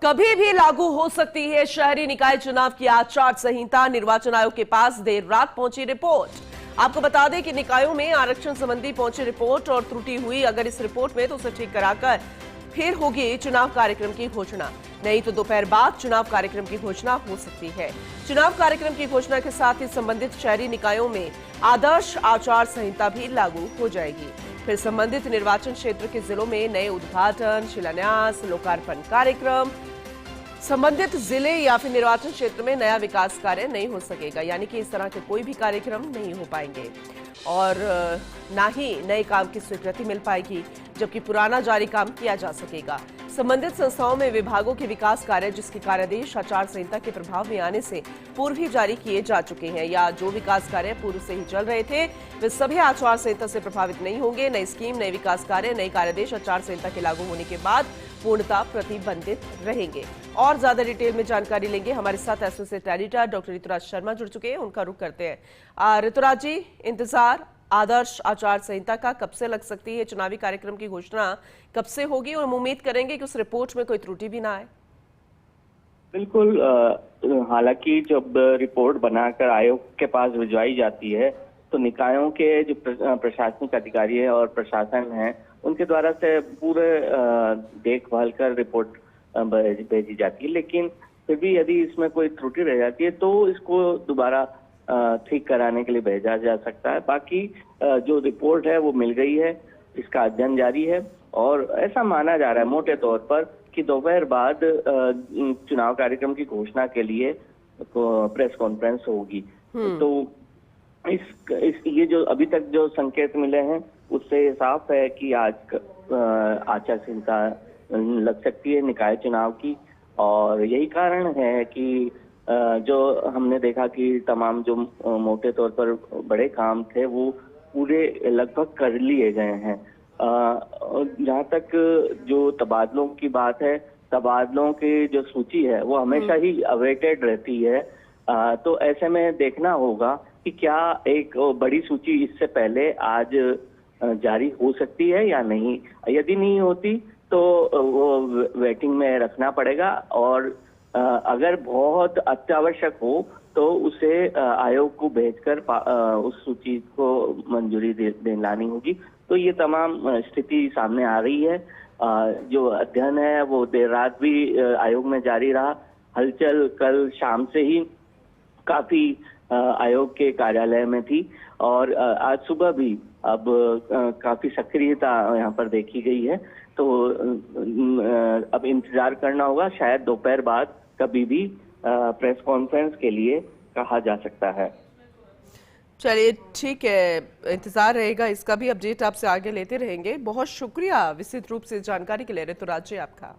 कभी भी लागू हो सकती है शहरी निकाय चुनाव की आचार संहिता। निर्वाचन आयोग के पास देर रात पहुंची रिपोर्ट। आपको बता दें कि निकायों में आरक्षण संबंधी पहुंची रिपोर्ट और त्रुटि हुई अगर इस रिपोर्ट में तो उसे ठीक कराकर फिर होगी चुनाव कार्यक्रम की घोषणा। नहीं तो दोपहर बाद चुनाव कार्यक्रम की घोषणा हो सकती है। चुनाव कार्यक्रम की घोषणा के साथ ही संबंधित शहरी निकायों में आदर्श आचार संहिता भी लागू हो जाएगी। फिर संबंधित निर्वाचन क्षेत्र के जिलों में नए उद्घाटन, शिलान्यास, लोकार्पण कार्यक्रम, संबंधित जिले या फिर निर्वाचन क्षेत्र में नया विकास कार्य नहीं हो सकेगा। यानी कि इस तरह के कोई भी कार्यक्रम नहीं हो पाएंगे और ना ही नए काम की स्वीकृति मिल पाएगी, जबकि पुराना जारी काम किया जा सकेगा। संबंधित संस्थाओं में विभागों के विकास कार्य जिसके कार्यादेश आचार संहिता के प्रभाव में आने से पूर्व ही जारी किए जा चुके हैं या जो विकास कार्य पूर्व से ही चल रहे थे वे सभी आचार संहिता से प्रभावित नहीं होंगे। नई स्कीम, नए विकास कार्य, नए कार्यादेश आचार संहिता के लागू होने के बाद पूर्णतः प्रतिबंधित रहेंगे। और ज्यादा डिटेल में जानकारी लेंगे, हमारे साथ associate editor doctor Rituraj Sharma जुड़ चुके हैं, उनका रुख करते हैं। ऋतुराज जी, इंतजार आदर्श आचार संहिता का कब से लग सकती है? चुनावी कार्यक्रम की घोषणा कब से होगी और हम उम्मीद करेंगे कि उस रिपोर्ट में कोई त्रुटि भी ना आए? बिल्कुल, हालांकि जब रिपोर्ट बनाकर आयोग के पास भिजवाई जाती है तो निकायों के जो प्रशासनिक अधिकारी है और प्रशासन है उनके द्वारा से पूरे देखभाल कर रिपोर्ट भेजी जाती है। लेकिन फिर भी यदि इसमें कोई त्रुटि रह जाती है तो इसको दोबारा ठीक कराने के लिए भेजा जा सकता है। बाकी जो रिपोर्ट है वो मिल गई है, इसका अध्ययन जारी है और ऐसा माना जा रहा है मोटे तौर पर कि दोपहर बाद चुनाव कार्यक्रम की घोषणा के लिए प्रेस कॉन्फ्रेंस होगी। तो इस ये जो अभी तक जो संकेत मिले हैं उससे साफ है कि आज आचार संहिता लग सकती है निकाय चुनाव की। और यही कारण है कि जो हमने देखा कि तमाम जो मोटे तौर पर बड़े काम थे वो पूरे लगभग कर लिए गए हैं। जहाँ तक जो तबादलों की बात है, तबादलों की जो सूची है वो हमेशा ही अवेटेड रहती है। तो ऐसे में देखना होगा कि क्या एक बड़ी सूची इससे पहले आज जारी हो सकती है या नहीं। यदि नहीं होती तो वो वेटिंग में रखना पड़ेगा और अगर बहुत अत्यावश्यक हो तो उसे आयोग को भेजकर उस सूची को मंजूरी दिलानी होगी। तो ये तमाम स्थिति सामने आ रही है। जो अध्ययन है वो देर रात भी आयोग में जारी रहा। हलचल कल शाम से ही काफी आयोग के कार्यालय में थी और आज सुबह भी अब काफी सक्रियता यहाँ पर देखी गई है। तो अब इंतजार करना होगा, शायद दोपहर बाद कभी भी प्रेस कॉन्फ्रेंस के लिए कहा जा सकता है। चलिए ठीक है, इंतजार रहेगा, इसका भी अपडेट आपसे आगे लेते रहेंगे। बहुत शुक्रिया विस्तृत रूप से जानकारी के लिए ऋतुराज जी आपका।